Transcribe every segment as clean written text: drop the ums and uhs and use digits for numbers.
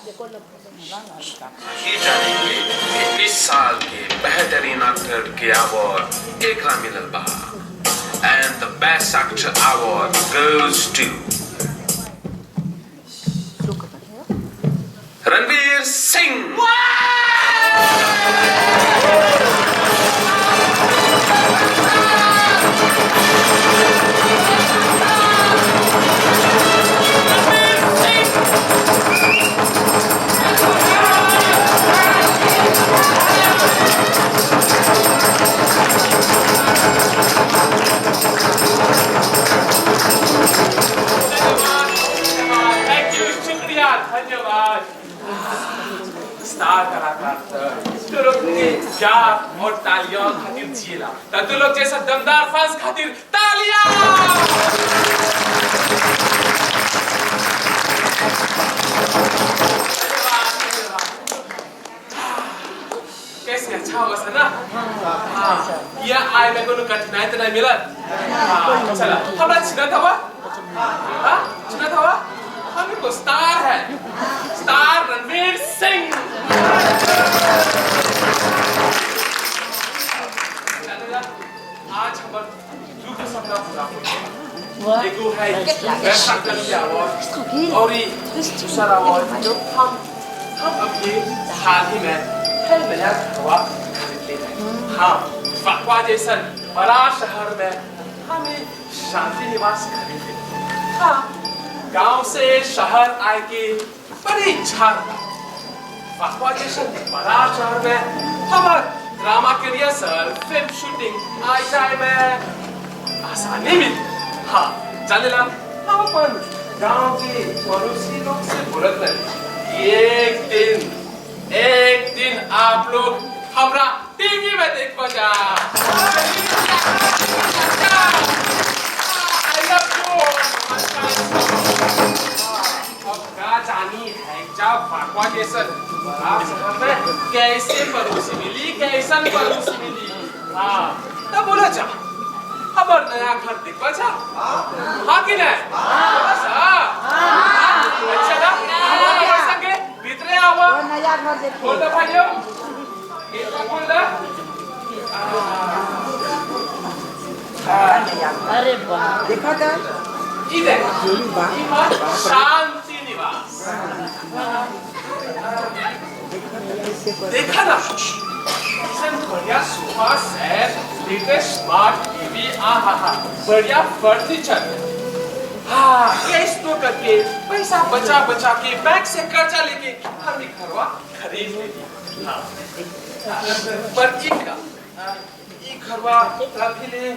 ये जानेंगे कि इस साल के बेहतरीन एक्टर के अवार्ड एकरा मिलल बा and the best actor award goes to Ranveer Singh. धन्यवाद स्टार कलाकार तो लोग प्यार और तालियां खातिर जिएला तो लोग जैसा दमदार फंस खातिर तालियां कैसे अच्छा हुआ था ना हाँ ये आए मेरे को कठिनाई तो नहीं मिला हाँ चला हमारा चिन्ह था हाँ चिन्ह था हमें को स्टार है स्टार रणवीर सिंह आज हमारा दूसरा सपना पूरा हो गया एक है बेस्ट एक्टर के अवार्ड और ये दूसरा अवार्ड हम अभी हाल ही में है नया हवा खरीद ले रहे हाँ फकवा जैसा बड़ा शहर में हमें शांति निवास खरीद ले हाँ गांव से शहर आए के बड़ी इच्छा फकवा जैसा बड़ा शहर में हमार ड्रामा के रिहर्सल फिल्म शूटिंग आ जाए में आसानी मिली हाँ चले ला हम अपन गांव के पड़ोसी लोग से बोलत रहे एक दिन आप लोग हमरा टीवी में देख बजा जानी है जब फकवा जैसा कैसे पड़ोसी मिली कैसन पड़ोसी मिली हाँ तब बोला जा हमार नया घर देख बजा हाँ कि नहीं अच्छा ना हमारे संगे भीतरे आवा बोल दो भाइयों इतना बोल दो अरे वाह देखा था इधर शांति निवास देखा ना बढ़िया sofa set latest smart TV आहा बढ़िया फर्नीचर हाँ कैश तो करके पैसा बचा बचा के बैंक से कर्जा लेके हमने घरवा खरीद ली हाँ पर ई घरवा अभी ले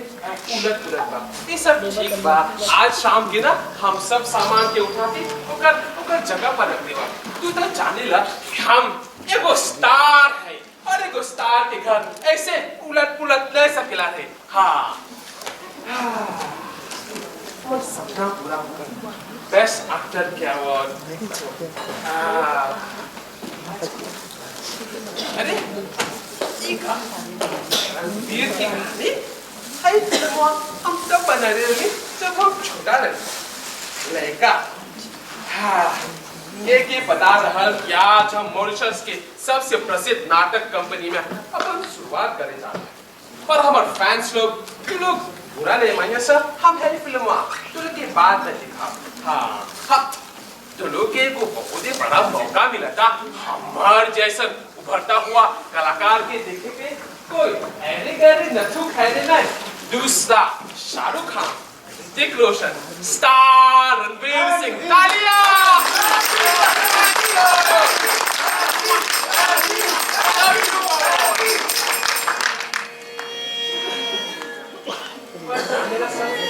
उलट बा ये सब ठीक बा आज शाम के ना हम सब सामान के उठा के ओकर जगह पर रख देबा तू तो जाने ला हम एगो स्टार है और एगो स्टार के घर ऐसे उलट पुलट ले सकेला है हाँ और सपना पूरा होकर बेस्ट एक्टर के अवार्ड अरे रणवीर की कहानी हाई फिल्म हम तब बना रहे थे जब हम छोटा रहे लड़का हाँ ये बता रहा कि आज हम मॉरिशस के सबसे प्रसिद्ध नाटक कंपनी में अपन शुरुआत करे जा रहे हैं पर हमारे फैंस लोग बुरा नहीं मानिए सर हम है फिल्म तो के बाद में दिखा हाँ हाँ तो लोग को बहुत ही बड़ा मौका मिला था हमारे जैसा उभरता हुआ कलाकार के देखे पे कोई ऐरे गैरे नथु खैरे नहीं दूसरा शाहरुख खान ऋतिक रोशन स्टार रणवीर सिंह तालियां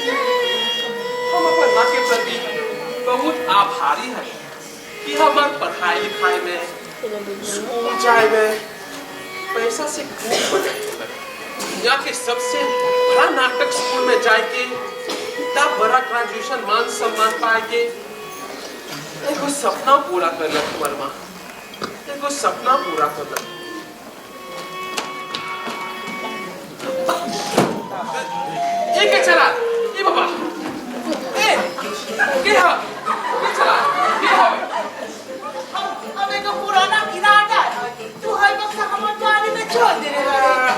हम अपन माँ के प्रति बहुत आभारी हैं कि हमारे पढ़ाई लिखाई में स्कूल जाए में पैसा से यहाँ के सबसे बड़ा नाटक स्कूल में जाके इतना बड़ा ग्रेजुएशन मान सम्मान पाए के एगो सपना पूरा करना तुम्हारे माँ एगो सपना पूरा करना ये क्या चला ये बाबा ए क्या चला ये हम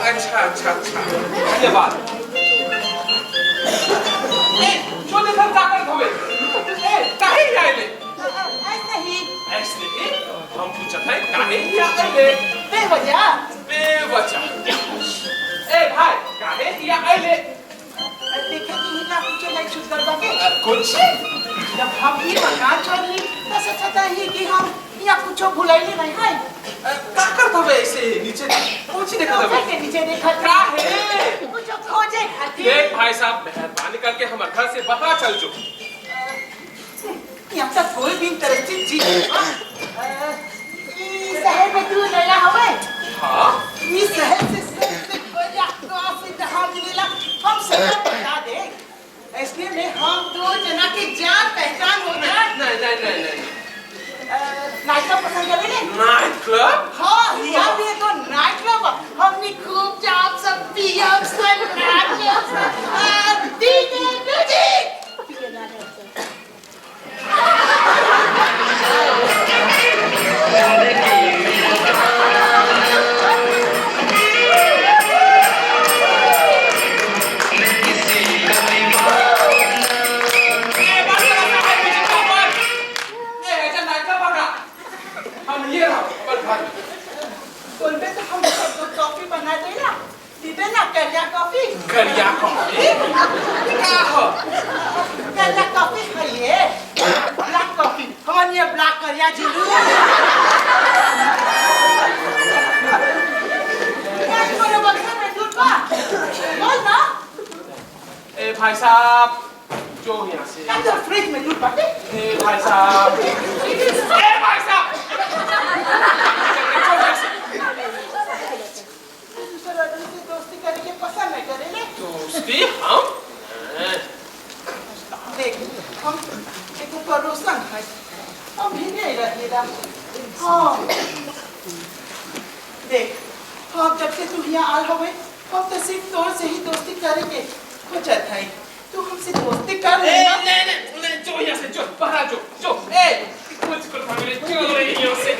अच्छा धन्यवाद जो देखा जाकर धोवे काहे ही आइले ऐसे ही हम पूछत है काहे ही आइले बेवजह भाई काहे ही आइले देखे कि हिला कुछ नहीं छूट कर बाके कुछ जब हम ही मकान छोड़ली तो सोचता है कि हम यहाँ कुछ भुलाइले नहीं है का करत हवे ऐसे नीचे पूछी देखत हवे के नीचे देखा काहे कुछ खोजे खातिर देख भाई साहब मेहरबानी करके हमारे घर से बाहर चल जो यहाँ तक कोई भी इंटरेस्टिंग चीज शहर में तू नया हवे हाँ इस शहर से कोई आपको से जहाँ मिलेला हम सब बता दे इसलिए में हम दो जना की जान पहचान हो गया नहीं नाइट क्लब पसंद करेंगे नाइट क्लब हाँ यहाँ भी तो नाइट क्लब हमने खूब जाम सब पियम सब नाच डीजे म्यूजिक करिया कॉफी क्या हो करिया कॉफी है ये ब्लैक कॉफी हम ये ब्लैक करिया जरूर यार कोई बक्सा में दूध बा बोल ना ए भाई साहब जो यहाँ से अंदर फ्रिज में दूध बाटे ए भाई साहब दोस्ती करके पसंद नहीं करेंगे दोस्ती हम देख हम एक पड़ोसन है हम भी नहीं रहेगा हाँ देख हम जब से तू यहाँ आल हवे हम तो सिर्फ तोर से ही दोस्ती करेंगे खोजत है तू हमसे दोस्ती कर नहीं जो यहाँ से जो बाहर जो कुछ कर फैमिली जो यहाँ से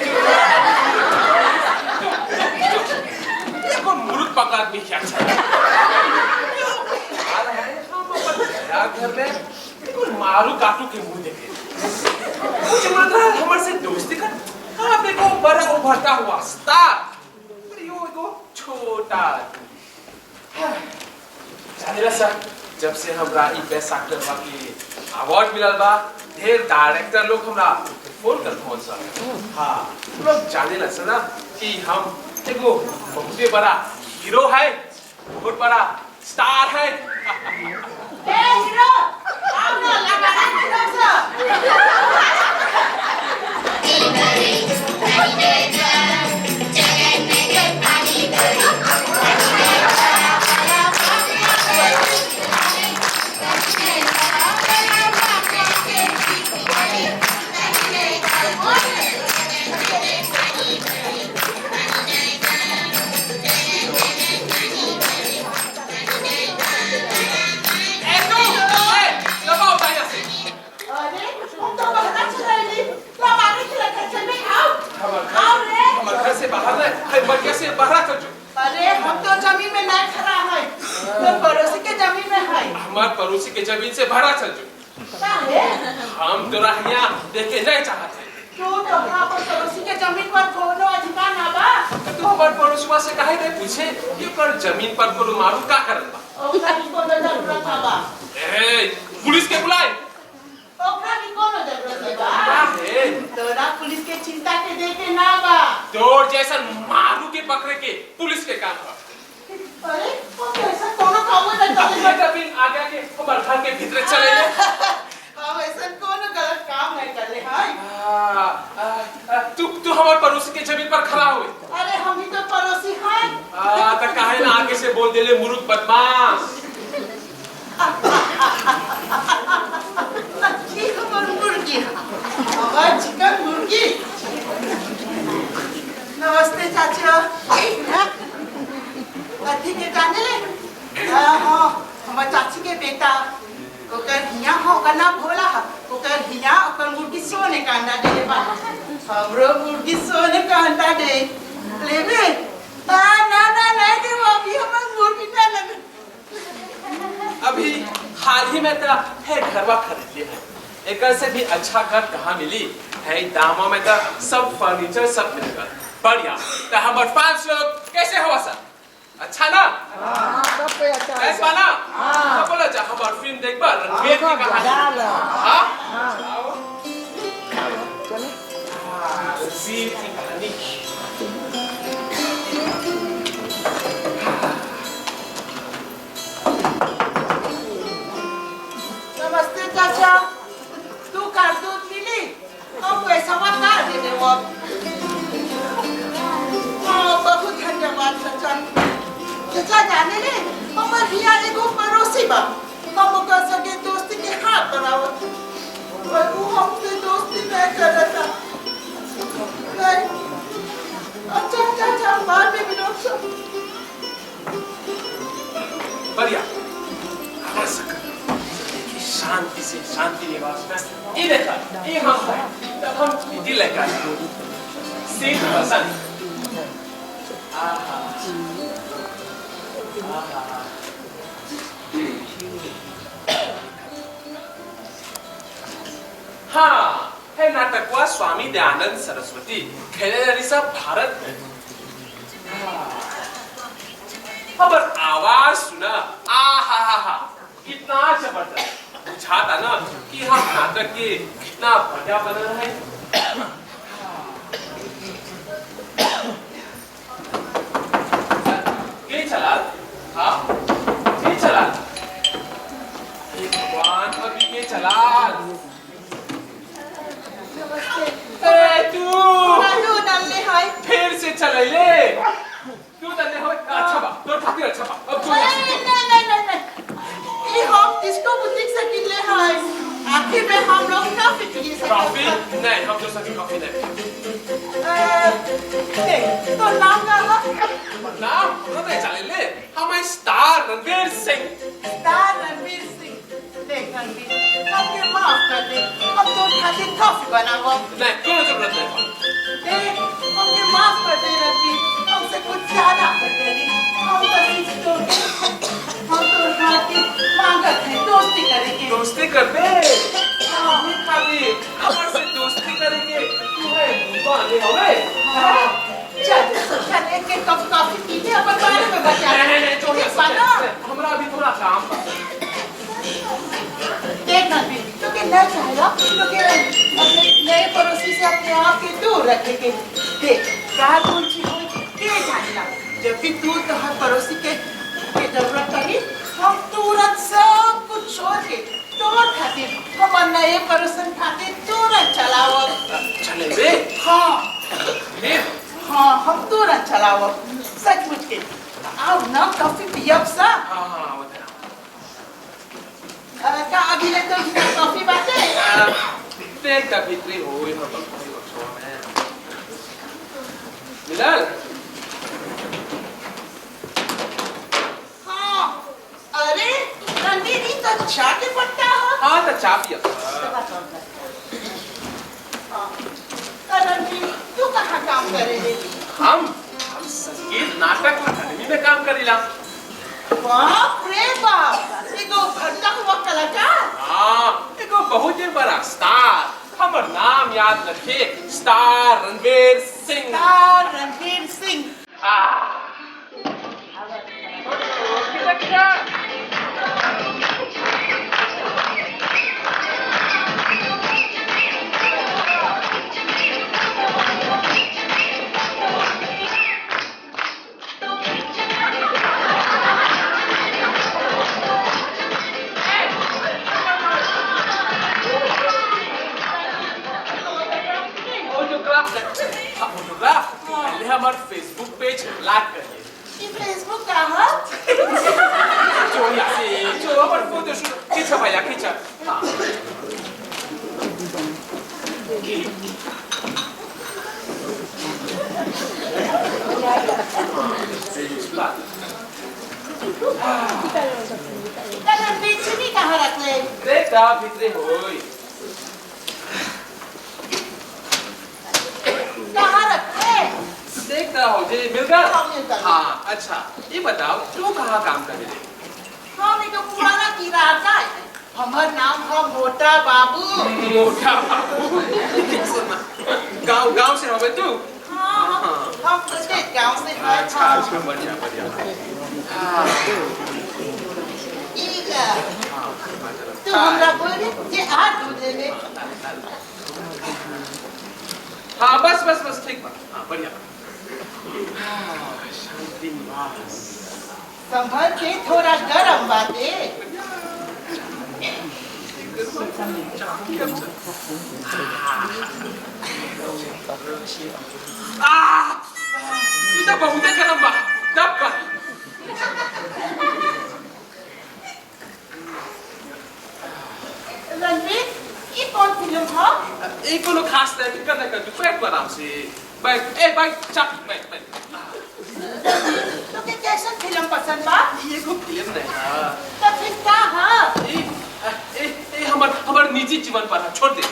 देखो मुर्ग पका आदमी क्या घर में मारू काटू के मुंह देखे कुछ मात्रा हमारे से दोस्ती कर हाँ देखो बड़ा उभरता हुआ स्टार यो एगो छोटा जाने सर जब से हमरा ई बेस्ट एक्टर बा के अवार्ड मिलल बा ढेर डायरेक्टर लोग हमरा फोन कर फोन सर हाँ लोग जाने लग ना कि हम एगो बहुत बड़ा हीरो है बहुत बड़ा स्टार है ए हीरो आओ ना लगा हीरो पड़ोसी के जमीन से भरा चल जो हम तोरा यहाँ देखे नहीं चाहते तो हमरा पर पड़ोसी के जमीन पर कोनो अधिकार ना बा तो हमार पड़ोसवा से काहे नहीं पूछे कि पर जमीन पर कोनो मारू का करत बा ओकरा की कोनो जरूरत बा ए पुलिस के बुलाए ओकरा की कोनो जरूरत बा काहे तोरा पुलिस के चिंता के देखे ना बा तोर जैसा मारू के पकड़े के पुलिस के काम बा अरे वो कैसा कोनो काम नहीं ये जमीन आगे के हमार घर के भीतर चले ले हम ऐसा कोनो गलत काम नहीं कर ले हाय तू हमार पड़ोसी के जमीन पर खड़ा हुए अरे हम ही तो पड़ोसी हैं तो काहे ना आगे से बोल देले मूर्ख बदमाश अच्छी खबर मुर्गी हमार चिकन मुर्गी नमस्ते चाचा अथी के जाने ले हाँ हमार चाची के बेटा ओकर हिया होगा ना भोला ओकर हिया ओकर मुर्गी सोने का अंडा दे बा हमरो मुर्गी सोने का अंडा दे लेबे ना नहीं दे अभी में तो है घरवा खरीद लिया है। एक से भी अच्छा घर कहाँ मिली है? दामों में तो सब फर्नीचर सब मिलेगा बढ़िया। तो हमारे 5 लोग कैसे हुआ सर? अच्छा ना? सब पे अच्छा है। ऐसा ना? तो बोला जा हमारी फिल्म देख बार रणवीर की कहानी। हाँ? चलो। रणवीर की कहानी। नमस्ते चाचा, तू कार दूध मिली? हम वैसा मत ना देने वो। बहुत धन्यवाद चाचा। चाचा जाने ले, हमारे यहाँ एगो पड़ोसी बा। हम ओकर संगे दोस्ती के हाथ बढ़ावत। पर वो हमसे दोस्ती नहीं करता। नहीं। अच्छा चाचा बाद में मिलोगे सब। बढ़िया। हमारे सकल शांति से शांति निवास में ये देखा ये हम है तब हम दिल लगा सीट पसंद हाँ है नाटकवा स्वामी दयानंद सरस्वती खेले रिसा भारत में। खबर आवाज सुना आहा कितना जबरदस्त बुझाता ना कि हम नाटक के कितना बढ़िया बना रहे हैं। ये चला हाँ ये चला भगवान अभी ये चला तू फिर से चले ले तू तने हो अच्छा बा तो ठाकुर अच्छा बा अब नहीं ये हम डिस्को बुटीक से किले हैं आखिर में हम लोग काफी पी सकते कॉफी नहीं हम तो सभी कॉफी नहीं तो नाम क्या है नाम तो चले ले हमारे स्टार रणवीर सिंह देख रणवीर हमके माफ कर दे हम तो खातिर कॉफी बनाओ नहीं कोई जरूरत नहीं देख हमके माफ कर दे रणवीर हमसे कुछ ज्यादा कर दे हम तो सिर्फ हम तो खातिर मांगत है दोस्ती करेंगे दोस्ती कर दे खाली हमारे से दोस्ती करेंगे तू है बाने होवे चल एक कप कॉफी पीते अपन बारे में बता नहीं छोड़ हमरा अभी थोड़ा काम बा देख रणवीर तो के नहीं चाहेगा तो के अपने नए पड़ोसी से अपने आप के दूर रखेंगे देख क्या कौन सी हो के जानेगा जब भी तू तो हर पड़ोसी के जरूरत पड़ी हम तुरंत सब कुछ छोड़ के तोर खातिर हम नए पड़ोसन खातिर तुरंत चलाओ चले बे हाँ हम तुरंत चलाओ सचमुच के आओ ना कॉफी पियब सा हाँ बता का अभी ले तो कॉफी बाटे देख का भीतरी हो यहाँ पर कोई छोड़ में मिलल हाँ अरे रणवीर ये तो चाय के पत्ता है हाँ तो चाय पिया रणवीर तू कहाँ काम करे रे हम संगीत नाटक अकादमी में काम करीला बाप रे बाप एगो भटका हुआ कलाकार हाँ एगो बहुत ही बड़ा स्टार हमर नाम याद रखे स्टार रणवीर सिंह रणवीर सिंह फोटोग्राफ पहले हमारे फेसबुक पेज लाइक करिए ये फेसबुक का है जो यहाँ से जो हमारे फोटो शूट खींचा भैया खींचा हाँ रणवीर सिंह कहाँ रख ले देखा भीतरे होई कहाँ रखे देखता हो जी मिल गया हाँ, मिल गया। हाँ अच्छा ये बताओ तू कहाँ काम कर रही हम एक पुराना किराया हमार नाम है मोटा बाबू। मोटा बाबू। गांव गांव से हो तू? हाँ हम उसके गांव से हैं। अच्छा अच्छा बढ़िया बढ़िया। इला तू हमरा बोले जे आ दूध ले ले। हाँ बस ठीक बा। हाँ बढ़िया। शांति निवास। संभल के थोड़ा गरम बाते। इधर बहुत गरम बा। दब बा। रणवीर ये कौन फिल्म था? एक कोनो खास नहीं करने का तू बैठ आराम से। बैठ बैठ चाप बैठ। तो के कैसा फिल्म पसंद बा? ये को फिल्म नहीं। तो फिर क्या है? ए हमार निजी जीवन पर छोड़ दे।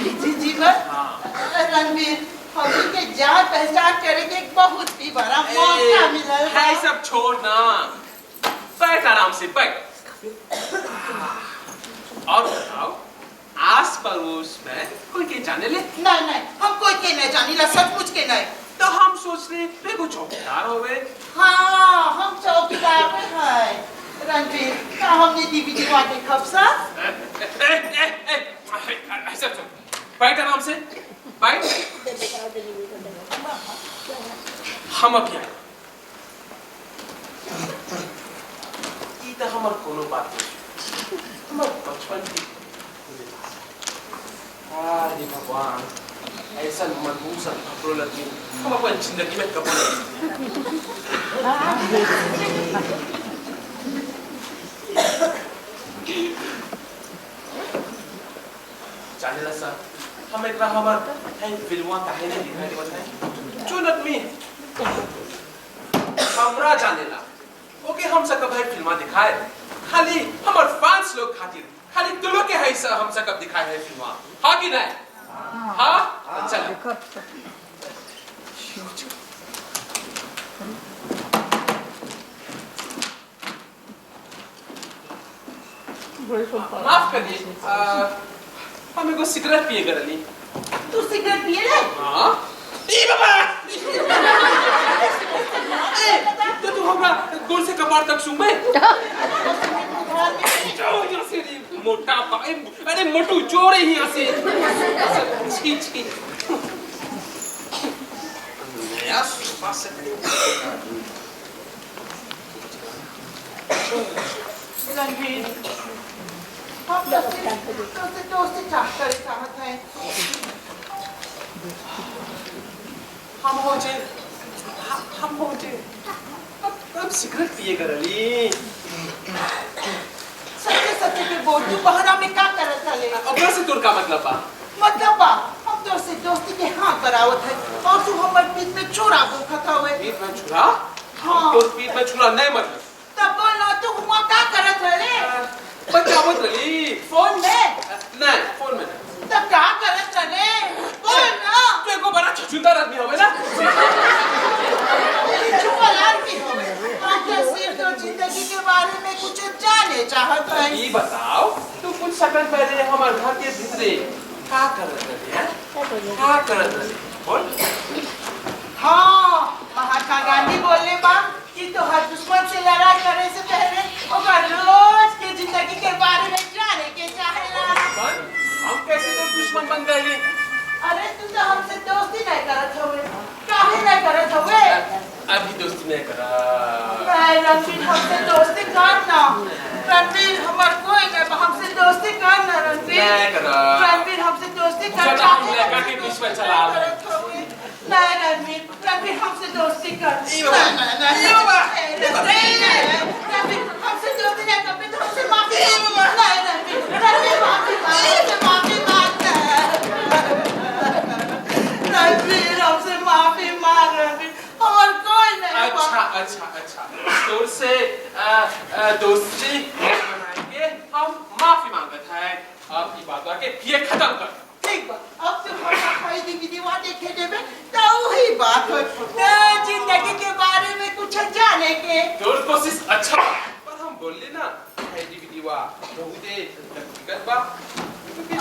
निजी जीवन? हाँ। रणवीर हम के जान पहचान करेंगे बहुत ही बड़ा मौका मिलल है। है सब छोड़ ना। बैठ आराम से बैठ। और बताओ आस पड़ोस में कोई के जाने ले? नहीं हम कोई के नहीं जानी ला सचमुच के नहीं। तो हम सोच रहे थे कुछ चौकीदार होवे। हाँ हम चौकीदार में है। रणवीर क्या हमने डीवीडी वाला देखब सा? ऐसा बैठ आराम से बैठ। हम अब क्या ये तो हमार कोनो बात नहीं। हमार बचपन की अरे भगवान ऐसा मनहूस कपड़ों लगी हम अपन जिंदगी में कपड़े जाने ला सर हम एक बार हमार है फिल्मों काहे नहीं दिखाई बताए चुन आदमी हमरा जाने ला ओके हम सब कब है फिल्मा दिखाए खाली हमार फैंस लोग खातिर खाली तुम लोग के है सर हम सब कब दिखाए है फिल्मा हाँ कि नहीं हाँ चल माफ करिए हमें को सिगरेट पिए करली तू सिगरेट पिए ले? हाँ ई बाबा ए तो तू हमरा गोल से कपार तक सूंघे जाओ यहाँ से मोटा पाए अरे मोटू चोर ही यहाँ से छी छी नया सोफा सेट रणवीर हम दोस्ती चाहत है। हम हो जे अब सिगरेट पिए करली सच्चे के बोल तू बहरा में क्या करत हले? अब से तोर का मतलब बा हम तो से दोस्ती के हाथ करावत है और तू हमर पीठ में छुरा भूखत हवे। पीठ में छुरा हाँ तोर पीठ में छुरा नहीं मतलब तब बोल ना तू हुआ क्या करत हले? बचावत रही फोन में नहीं फोन में नहीं तब क्या करत हले? बोल ना तू एको बड़ा छुछुंदर आदमी होवे ना चुपलार की होवे आके सिर्फ तो जिंदगी के बारे में कुछ जाने चाहत है। ये बताओ तू कुछ सेकंड पहले हमारे घर के भीतरे क्या कर रहे हैं क्या कर रहे हैं बोल हाँ महात्मा गांधी बोले बा कि तो हर दुश्मन से लड़ाई करे से पहले ओकर रोज के जिंदगी के बारे में जाने के चाहेला। हम कैसे तो दुश्मन बन गए? अरे तू तो हमसे दोस्ती नहीं करत हवे काहे नहीं करत हवे? अभी दोस्ती नहीं करा नहीं रणवीर हमसे दोस्ती करना रणवीर हमार कोई नहीं हमसे दोस्ती करना रणवीर नहीं करा रणवीर हमसे दोस्ती करना चला हम लेकर के बीच में चला नहीं रणवीर हमसे दोस्ती कर नहीं बाबा रणवीर हमसे दोस्ती नहीं कर तो हमसे माफी नहीं रणवीर माफी मांग रणवीर हमसे माफी मांग रणवीर और कोई नहीं। अच्छा तोर से दोस्ती बनाएंगे हम माफी मांगत है अब की बात के ये खत्म कर ठीक बा अब तो हम खाई दीदी देखे देबे तो वही बात हो जिंदगी के बारे में कुछ जाने के तोर कोशिश अच्छा पर हम बोल ले ना है जीवा बहुते व्यक्तिगत बा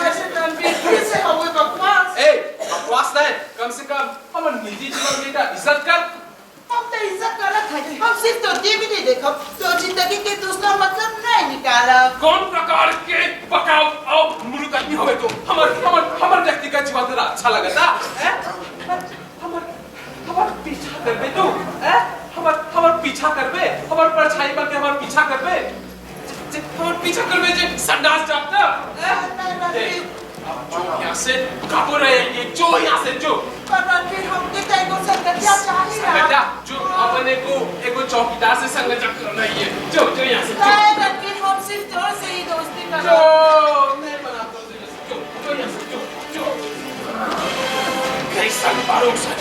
ऐसे रणवीर फिर से हुए बकवास ए बकवास नहीं कम से कम हमारे निजी जीवन में का इज्जत कर हम तो इज्जत करत है हम सिर्फ तो टीवी नहीं देखो तो जिंदगी के दूसरा मतलब नहीं निकाला कौन प्रकार के पकाओ आओ मुर्ख आदमी होवे तो हमर व्यक्तिगत जीवन तेरा अच्छा लगता है हमर पीछा करबे तू हमर पीछा करबे हमर परछाई बन के हमर पीछा करबे हमर पीछा करबे जे संडास जाता जो यहाँ से काबू रहेंगे जो यहाँ से जो पर रणवीर हमके कहीं को संगतिया चाहिए बेटा जो अपने को एक चौकीदार से संगत करना ही है जो यहाँ से नहीं रणवीर हम सिर्फ थोड़े से ही दोस्ती कर जो नहीं बनाता जो यहाँ से जो कई साल बारों साल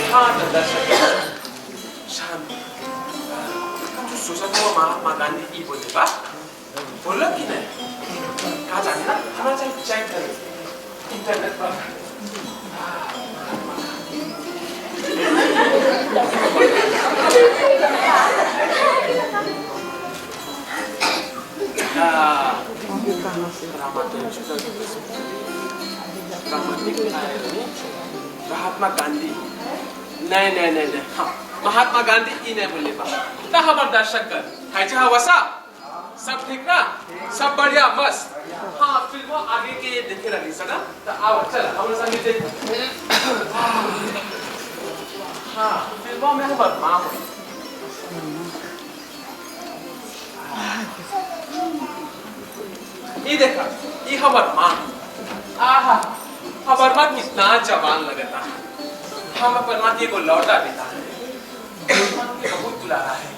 शांत दर्शक शांत जो सोचा था महात्मा गांधी की बोले बा बोला कि नहीं कहा जाने ना हमारा चाहिए चेक करें इंटरनेट पर महात्मा गांधी नहीं हाँ महात्मा गांधी की नहीं बोले बा ता हमार दर्शक कर है जहाँ वसा सब ठीक ना सब बढ़िया मस्त हाँ फिल्मों आगे के देखे रही सना तो आओ चल हम संगे देख हाँ फिल्मों में हमार माँ हो ये देखा ये हमार माँ आहा हमार माँ कितना जवान लगता है हम अपन माँ को लौटा देता है बहुत बुला रहा है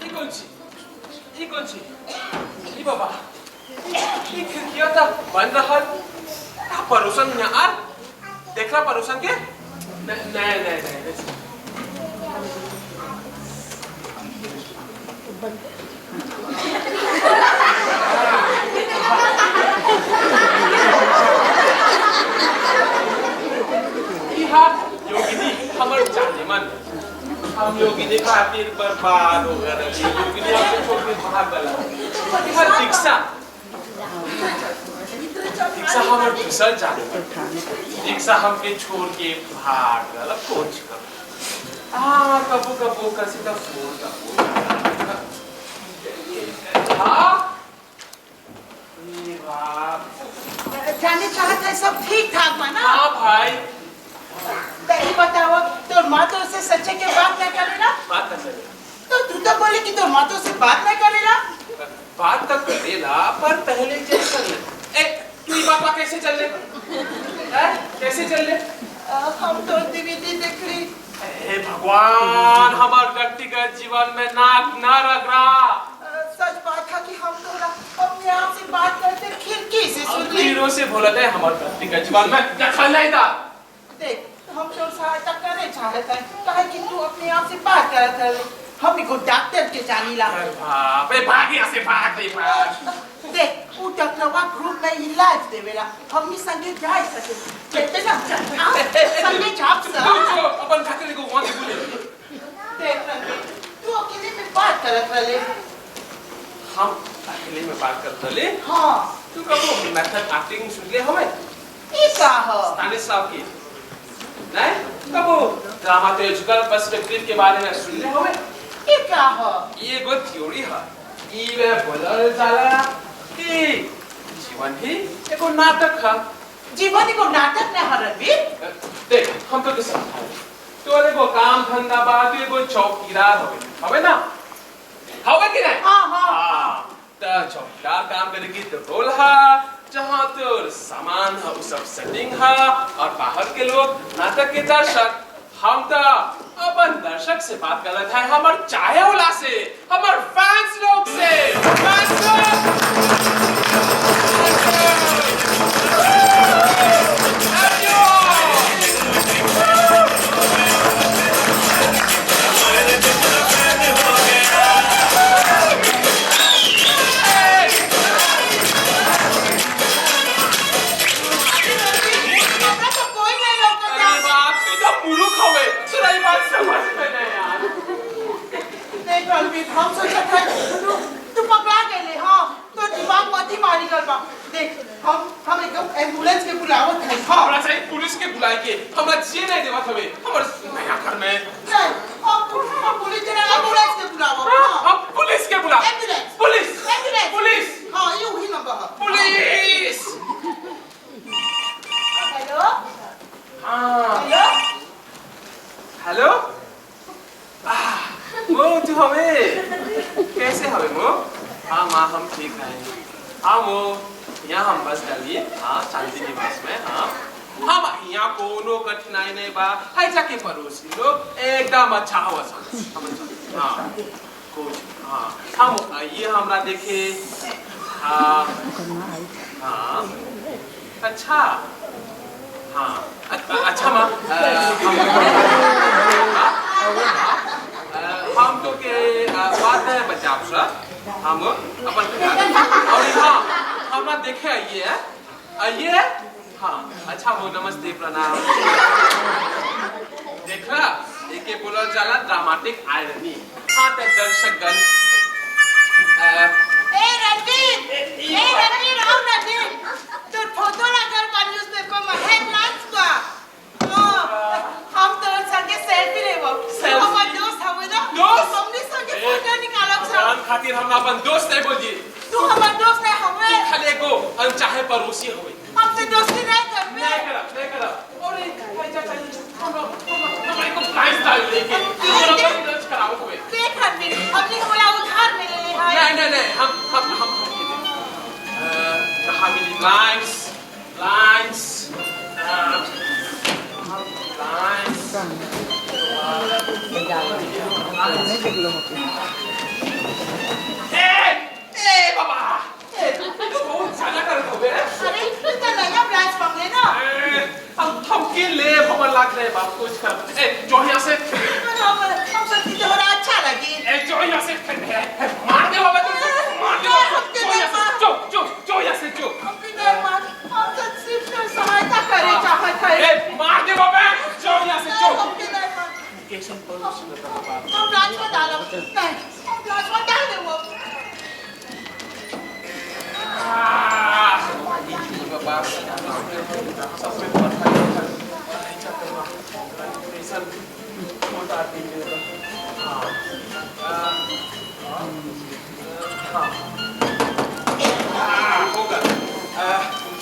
ये कौन सी ये बाबा ये खिड़कियाँ तो बंद रहा परोसन यहाँ देख रहा परोसन के नहीं योगिनी हमर जाने मन हम योगिनी खातिर बर्बाद हो गए योगिनी हमसे छोड़ के भाग गया हर दीक्षा हमर दूसर जाने दीक्षा हमके छोड़ के भाग गया कोच कर कबू कैसे का फोन जाने चाहते हैं सब ठीक ठाक बना हाँ भाई नहीं बताओ तो माँ तो उससे सच्चे के बात नहीं करेगा बात नहीं तो तू तो बोले कि तो माँ तो उससे बात नहीं करेगा बात तो करेगा पर पहले जैसे ए तू ये बात कैसे चल ले कैसे चल ले हम तो डीवीडी देख रही हे भगवान हमारे व्यक्तिगत जीवन में नाक ना रख रहा सच बात था कि हम तो अपने आप से बात करते खिड़की से सुन ली हीरो से बोला था हमारे व्यक्तिगत जीवन में दखल नहीं था देख हम तो सहायता करने चाहते हैं कहे कि तू अपने आप से बात करता है हम को डॉक्टर के जानी ला बाप रे भाग यहाँ से भाग देख वो डॉक्टरवा ग्रुप में इलाज देवेला हम संगे जा सके कहते ना संगे जाप सा जो अपन खातिर को वहां से बोले देख रणवीर तू अकेले में बात करत रहे हम अकेले में बात करत रहे हाँ तू कब मेथड एक्टिंग सुन ले हमें ये का हो स्टानिस्लाव की नहीं कब ड्रामाटोलॉजिकल पर्सपेक्टिव के बारे में सुन ले हमें ये क्या हो ये गो थ्योरी है ई में बोलल जाला कि जीवन ही एगो नाटक है जीवन को नाटक न है रणवीर देख हम तो समझाए तो एगो काम धंधा बात एगो चौकीदार होवे ना होवे कि नहीं हाँ तो चौकीदार काम करेगी तो रोल है जहाँ तो सामान है वो सब सेटिंग है और बाहर के लोग नाटक के दर्शक हम तो अपन दर्शक से बात कर रहे थे हमार चाहे वाला से हमार फैंस लोग से फैंस हमारी बात समझ में नहीं यार देख रणवीर हम सोचा था तू पकड़ा गए हाँ तो दिमाग मत ही मारी कर बा देख हम एकदम एम्बुलेंस के बुलावत है हमरा चाहिए पुलिस के बुलाए के हमरा जिए नहीं देवत हवे हमर नया घर में नहीं हम पुलिस के एम्बुलेंस के बुलावत हम पुलिस के बुला एम्बुलेंस पुलिस एम्बुलेंस पुलिस हाँ ये वही नंबर है पुलिस हेलो हाँ हेलो हेलो वो तू हमें कैसे हमें वो हाँ माँ हम ठीक हैं हाँ वो यहाँ हम बस डालिए हाँ शांति निवास में हाँ हम यहाँ कोनो कठिनाई नहीं बा है जाके पड़ोसी लोग एकदम अच्छा हुआ हाँ कुछ हाँ हम ये हमरा देखे हाँ हाँ अच्छा हाँ अच्छा माँ हम तो के बात है बच्चा आपसे हम अपन और हाँ हमरा देखे आइए हाँ अच्छा वो नमस्ते प्रणाम देखा एके बोला जाला ड्रामेटिक आयरनी हाँ तो दर्शकगण ए रणवीर आओ रणवीर तो फोटो लगा न्यूज़पेपर में हेडलाइंस का हम तो संगे सेल्फी लेबो हमार दोस्त हवे ना दोस्त हमने संगे फोटो निकालब जान खातिर हम अपन दोस्त नहीं बोलिए तू हमार दोस्त नहीं हवे खाली एगो अनचाहे पड़ोसी हवे हमसे दोस्ती नहीं करबे नहीं करा और भाई चाचा हमारे को प्राइस डाल लेके पूरा दर्ज कराओ हवे देख रणवीर हमने बोला उधार में ले ले हां नहीं हम कहाँ मिली लाइन्स बाबा बहुत ज्यादा कर दो अरे इतना नया ब्रांच मांगे ना हम के ले भवन लाग रहे बाप कुछ कर जो यहाँ से हम सच्ची थोड़ा अच्छा लगी जो यहाँ से मार दे बाबा तुम मार दे जो यहाँ से हम सच्ची सहायता करे चाहत है मार दे बाबा जो यहाँ से हम ब्रांच में डालो नहीं हम ब्रांच में डाल दे वो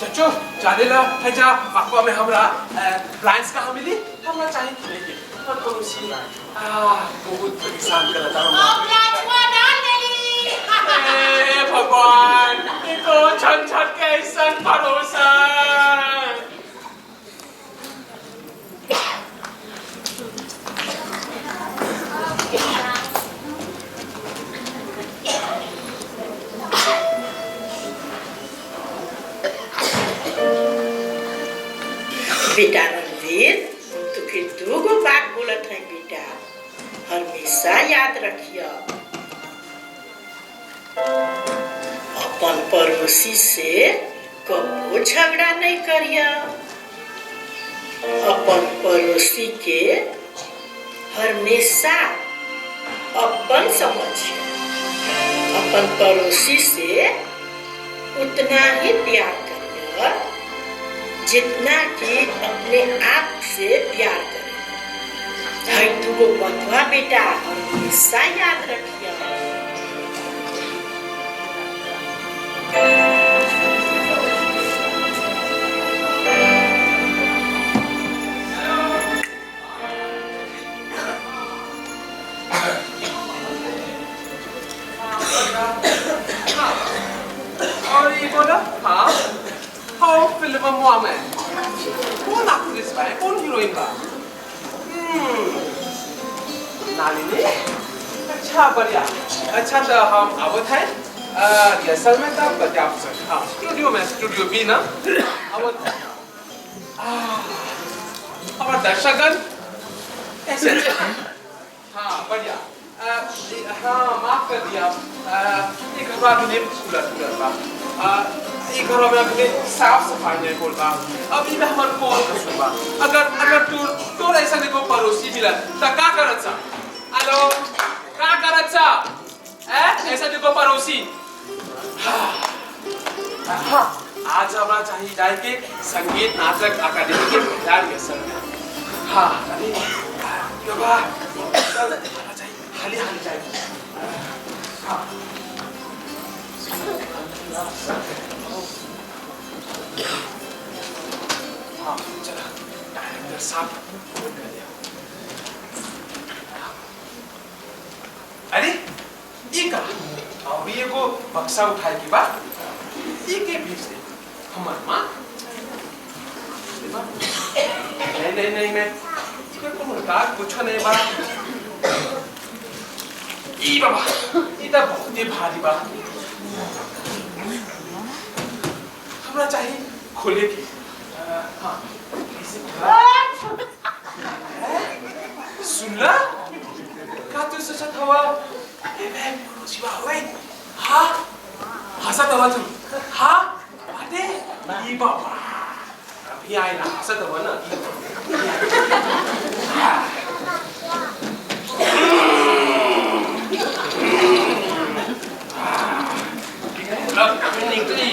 चचो जानेला है जा पापा में हमरा ब्लाइंड्स कहाँ मिली हमरा चाहिए लेके हम पड़ोसी बहुत परेशान करता हूँ हम ब्रांच में डाल देली भगवान तो छन के ऐसन भरोसा बेटा रणवीर तू के दूगो बात बोलत है बेटा हमेशा याद रखियो अपन पड़ोसी से कबो झगड़ा नहीं करियो अपन पड़ोसी के हमेशा अपन समझियो अपन पड़ोसी से उतना ही प्यार करियो जितना कि अपने आप से प्यार करे है तू वो बतवा बेटा हमेशा याद रखियो और ये बोला हाँ फिल्म में कौन एक्ट्रेस बा कौन हीरोइन बा नालिनी अच्छा बढ़िया अच्छा तो हम आवत है रिहर्सल में तब बता सकते हाँ स्टूडियो बी ना आवत हमारे दर्शकगण कैसे हाँ बढ़िया हाँ माफ कर दिया एक बार मुझे पूरा एक घर में अपने साफ सफाई नहीं बोल रहा अभी मैं हमारे कौन करूँगा अगर तू ऐसा देखो पड़ोसी मिला तो का करत सा हेलो का करत सा ऐसा देखो पड़ोसी हाँ आज हमारा चाहिए जाए के संगीत नाटक अकादमी के मैदान में सर हाँ अरे बाबा चल चाहिए हाली हाली जाए हाँ हाँ चला डायरेक्टर साहब अरे ये का अभी ये को बक्सा उठाए के बाद ये के भेज दे हमार माँ नहीं मैं इसमें को मुर्गा कुछ नहीं बा ई बाबा इतना बहुत ही भारी बा हमरा चाहिए खोले की हाँ सुनला का तू सोचत हवा मैं पड़ोसीवा होय हाँ हसत हवा तू हाँ अरे ई बाबा अभी आए ना हसत हवा ना निकली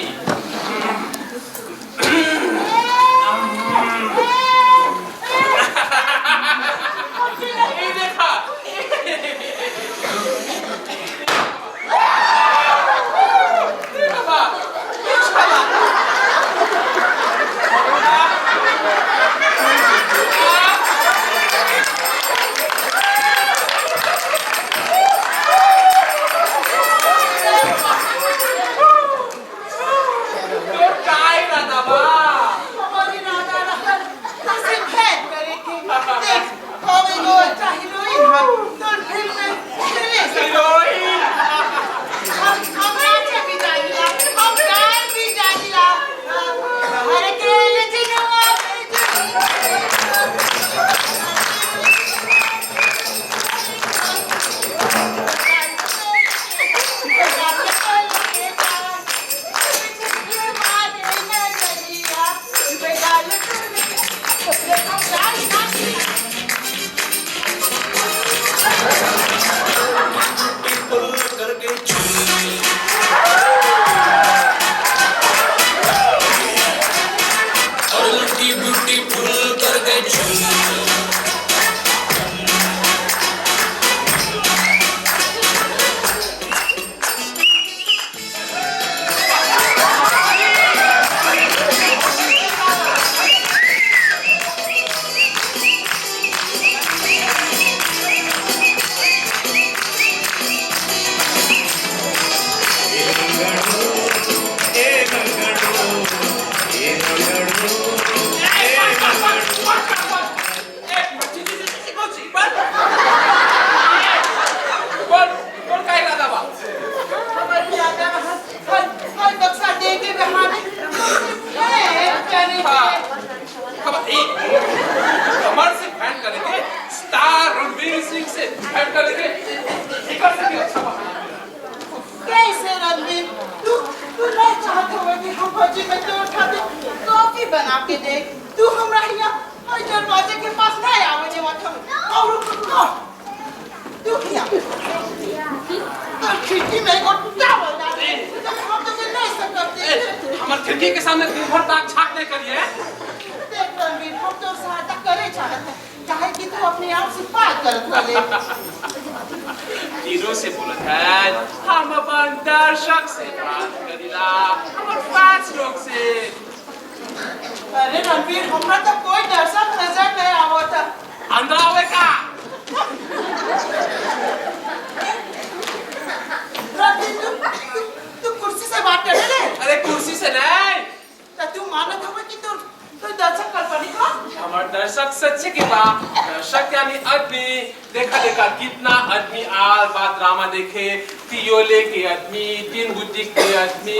दर्शक सच्चे के बाद दर्शक यानी आदमी देखा देखा कितना आदमी आल बात ड्रामा देखे तियोले के आदमी तीन बुद्धि के आदमी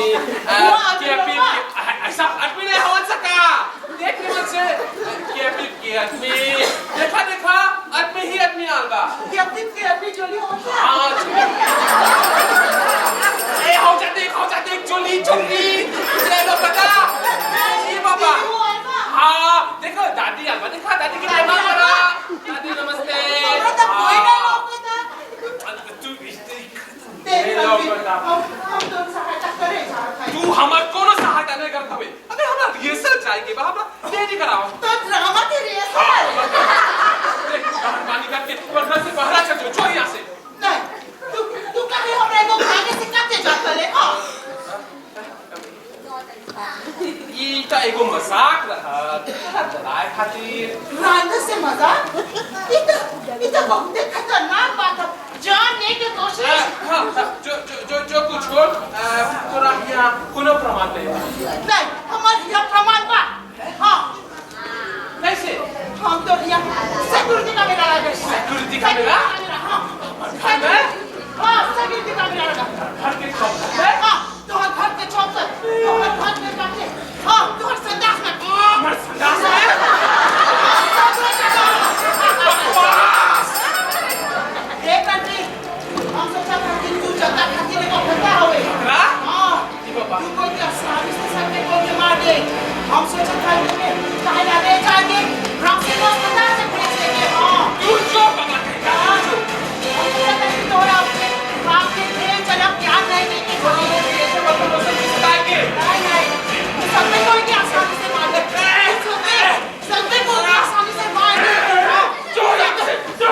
ऐसा आदमी नहीं हो सका देखने में से के आदमी देखा देखा आदमी ही आदमी आल बा के आदमी जोली हो हाँ ए हो जाते जोली ले लो बता ये बाबा हाँ देखो दादी आलबा देखा दादी की नाम करा दादी जो यहाँ से नहीं तू कहीं हमरे को खाने से काटे जाता ले हाँ ये तो एगो मजाक रहा जलाए खातिर रांधा से मजाक इतना बहुत खतरनाक बात है जानने की कोशिश हाँ जो कुछ हो पूरा यहाँ कोनो प्रमाण नहीं नहीं हमारे यहाँ प्रमाण बा हाँ कैसे हम तो यहाँ सिक्योरिटी कैमरा लगा सिक्योरिटी कैमरा हाँ सिक्योरिटी कैमरा लगा घर के चौक हाँ तुम्हारे घर के चौक पर तुम्हारे घर के काटे हाँ तुम्हारे संदास में हमारे संदास में एक घंटे हम सोचा था कि तू जगह खाती ने को फंसा होवे हाँ तू कोई क्या सारी से सबके को के मार दे हम सोचा था कि काहे ना ले जाके रॉक्सी को पता से भेज देंगे हाँ तू जो पकड़ के हम सोचा था कि तोरा अपने बाप के खेल चला ज्ञान नहीं देंगे ऐसे बर्तनों से किसका के नहीं सबके को क्या आसानी से मार दे सबके को क्या आसानी से मार दे जो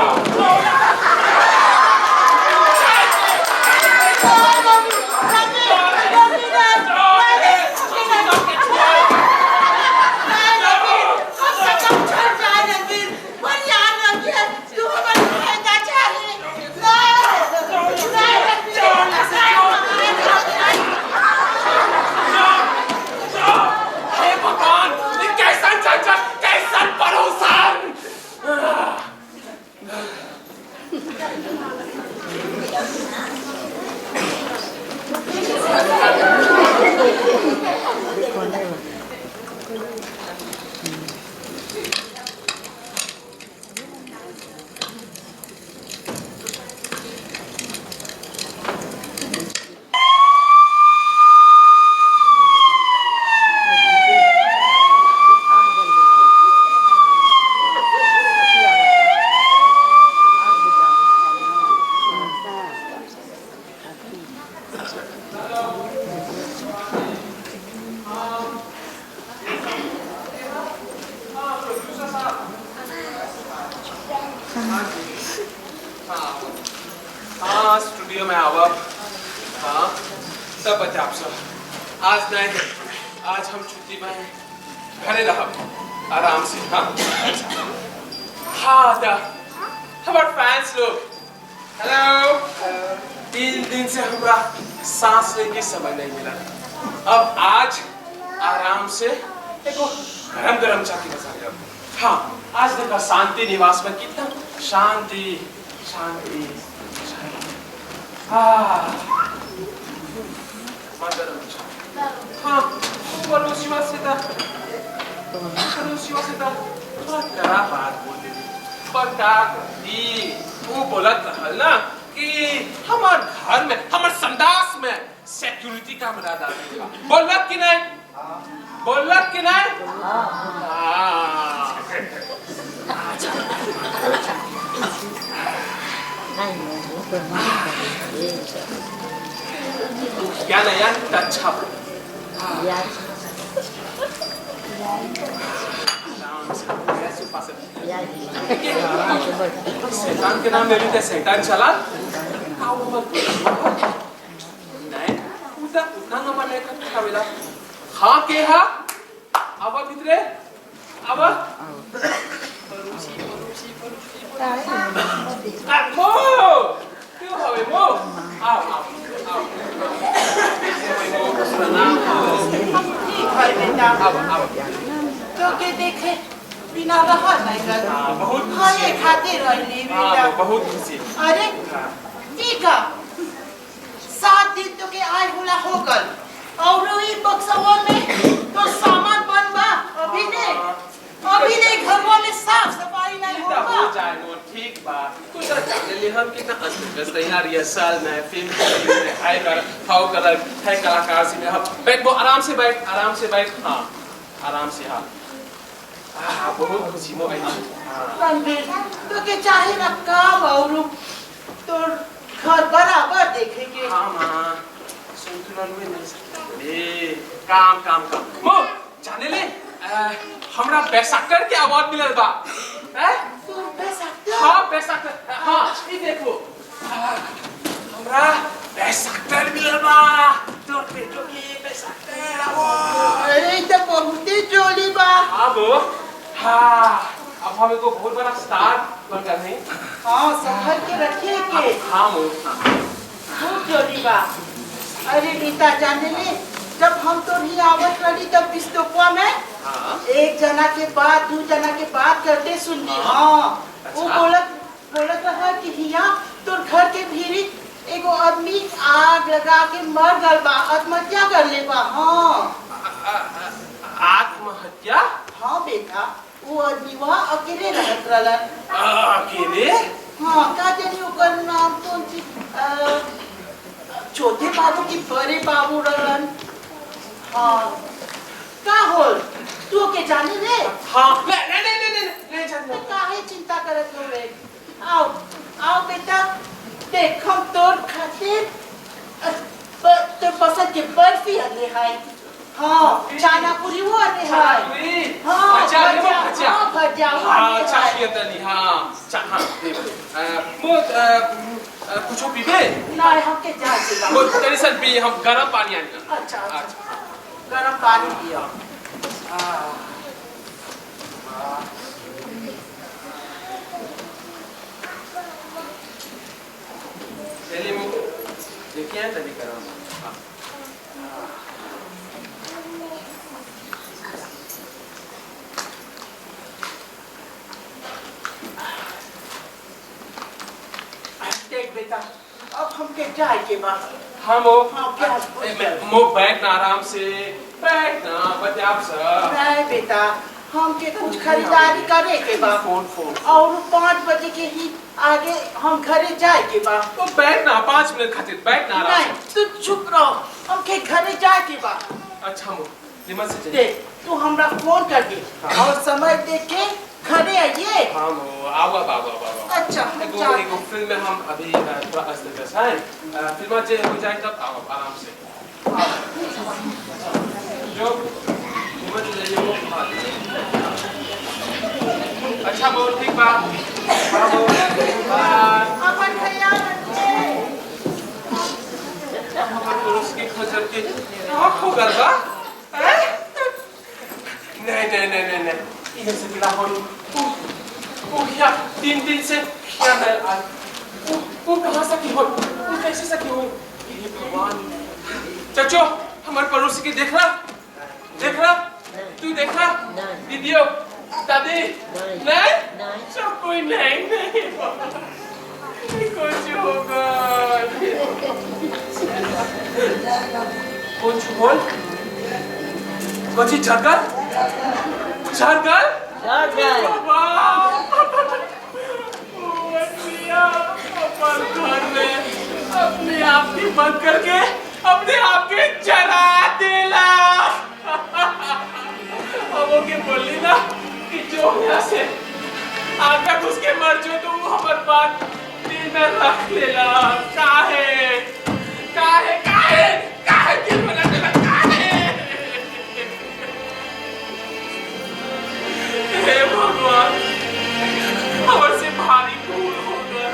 हाँ स्टूडियो में आवा हाँ सब बता आप सब आज नहीं है आज हम छुट्टी में हैं घरे रहा आराम से हाँ हाँ दा हमारे फैंस लोग हेलो 3 दिन से हमारा सांस लेने की समय नहीं मिला अब आज आराम से देखो गरम गरम चाय की मजा लिया हाँ आज देखा शांति निवास में कितना शांति शांति हाँ हाँ पड़ोसी से था थोड़ा कड़ा बात बोल दे पर क्या दी वो बोलत रहल ना कि हमार घर में हमार संदास में सिक्योरिटी कैमरा डाल देगा बोलत कि नहीं बोलत कि नहीं क्या नहीं यार अच्छा शैतान के नाम ले ली शैतान चला नहीं उतना नंबर लेकर खावेला हाँ के हा अब भितरे अब मो क्यों हवे मो आओ आओ आओ तो के देखे बिना रहा नहीं करता बहुत खाए खाते रहली बेटा बहुत खुशी अरे ठीक है 7 दिन तो के आए होला हो गल और ये बक्सवा में तो सामान बनवा अभी नहीं घरवा में साफ सफाई नहीं हो होगा जाए नो ठीक बा कुछ जाने ले हम कितना व्यस्त यहाँ रिहर्सल में फिल्म में हाय कर हाउ कर है कलाकार से हम बैठ वो आराम से बैठ हाँ आराम से हाँ बहुत खुशी मो आई रणबीर तो के चाहे ना काम और तो घर बराबर देखेंगे हाँ माँ संतुलन में नहीं सकते ए काम मो जाने ले हमरा बैसाकर के अवार्ड मिलल बा हैं तू बैसाकर हाँ बैसाकर हाँ ये देखो हाँ अब हमें को बहुत बड़ा स्टार बन गया नहीं। हाँ संभल के रखिए के। हाँ वो खूब जोड़ी बा। अरे रीता जाने ले जब हम तो नहीं आवत रही तब बिस्तुपवा में एक जना के बाद दो जना के बात करते सुननी। हाँ वो बोलत रहा कि हिया तोर घर के भीरी एगो आदमी आग लगा के मर गल बा, आत्महत्या कर ले बा। हाँ आत्महत्या? हाँ बेटा वो आदमी वहाँ अकेले रहत रहलन। अकेले? हाँ का जानी ओकर नाम कौन सी छोटे बाबू की बड़े बाबू रहलन। हाँ का होल तू के जाने रे? हाँ नहीं जानना। काहे चिंता करत हो रे? आओ आओ बेटा देख हम तोर खातिर तोर पसंद के बर्फी आने हैं। हाँ चानापुरी वो आने हैं। हाँ भजा हाँ चाहिए तली। हाँ हाँ कुछ पीबे? नहीं हमके जा से वो तेरी सन पी हम गरम पानी आने। अच्छा गरम पानी पियो। चलिए मुझे देखिए तभी गरम। देख बेटा अब हमके जाए के बाद हम वो बैठ ना आराम से बैठ ना बजाब सर। नहीं बेटा हमके कुछ खरीदारी करे के बा फोन और 5 बजे के ही आगे हम घरे जाए के बा। तो बैठ ना 5 मिनट खातिर बैठ ना आराम नहीं तू चुप रहो हमके घरे जाए के बा। अच्छा मो निमन से देख तू हमरा फोन कर दे और समय देख के घरे आइए। हाँ मो आवा बाबा। अच्छा एगो फिल्म में हम अभी थोड़ा अस्त हैं। फिल्म जे हो जाए तब आओ आराम से। जो निमन ले लो। अच्छा मो ठीक बा। अपन ख्याल रखिए। उसकी खजर की आँख हो गया। नहीं इधर से मिला हो। क्या 3 दिन से क्या है आज? वो कहाँ सकी हो? वो कैसे सकी हो? ये भगवान। चचो हमारे पड़ोसी की देख रहा तू देख रहा दीदियो दादी नहीं सब कोई नहीं कुछ होगा कुछ बोल कुछ झरकर घर में अपने आप की बंद करके अपने आप के जला देला। अब वो के बोली ना कि जो यहाँ से आकर उसके मर जो तो वो हमारे बात दिल में रख लेला। काहे दिल में रख लेला काहे? हे भगवान हमारे से भारी भूल हो गया।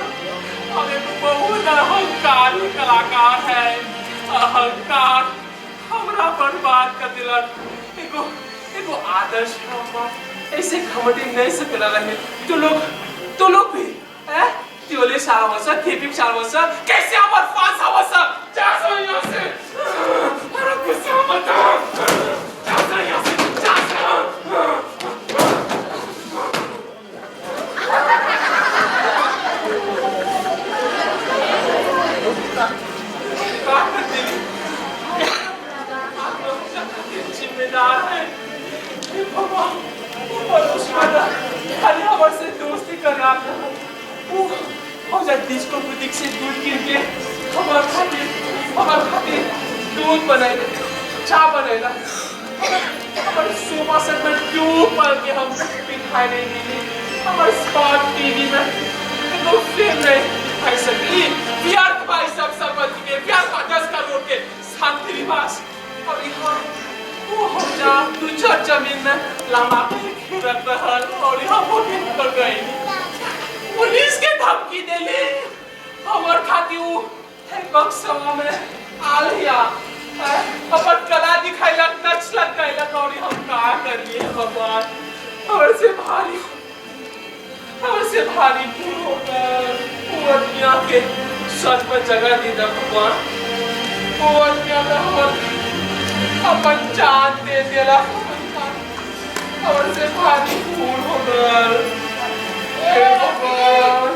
हमें बहुत अहंकारी कलाकार है। अहंकार हमरा बर्बाद कर दिला। एगो आदर्श ऐसे घमंडी नहीं सकला रहे। तो लोग भी हैं त्योले सावसा खेपी सावसा कैसे हमार फांस हवसा जा सो यहाँ से। अरे गुस्सा मत जा सो यहाँ से जा सो। जिम्मेदार है भगवान खाली हमारे से दोस्ती कर रहा था। वो जगदीश को बुटीक से दूध गिर के हमारे खातिर दूध बनाए चाय बनाएगा। हमारे सोफा सेट में डूब पड़ के हम दिखाई नहीं मिली। हमारे स्मार्ट टीवी में वो फिल्म नहीं दिखाई सकी। व्यर्थ भाई सब संपत्ति के व्यर्थ 10 करोड़ के शांति निवास और यहाँ वो हो जा 2-4 जमीन में लंबा रख रहा और यहाँ वो निकल गई। पुलिस के धमकी देली हमार खाती वो बक्सवा में आलिया अपन कला दिखाइला नच लग गइला और हम का कर लिए भगवान। और से भारी भूल होकर वो दुनिया के सच में जगह दी था भगवान। वो दुनिया में अपन जान दे दिला और से भारी भूल होकर हे भगवान।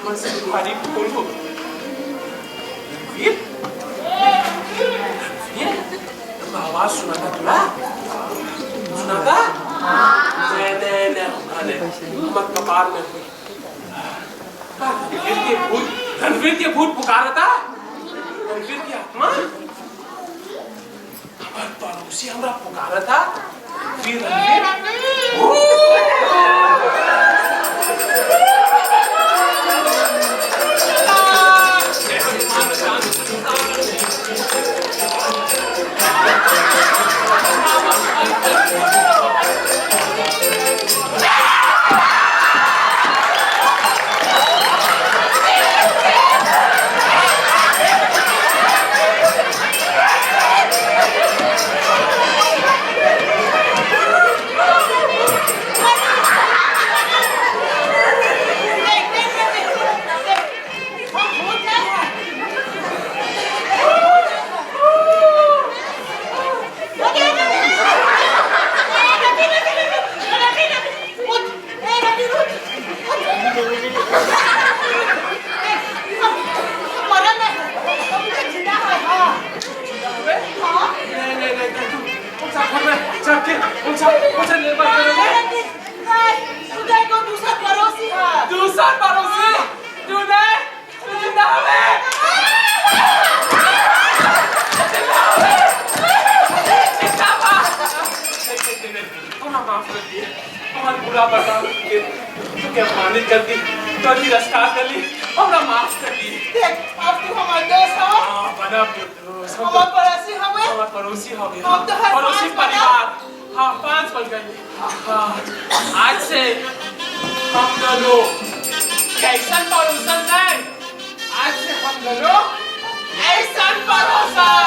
हमसे भारी भूल हो वीर आवाज सुना था तुला सुना था ले मत कपार में रणवीर के भूत पुकारा था। रणवीर की आत्मा हमारे पड़ोसी हमरा पुकारा था। फिर पड़ोसी परिवार हाँ 5 बन गए। आज से हम दोनों कैसन पड़ोसन है। आज से हम दोनों ऐसा पड़ोसन।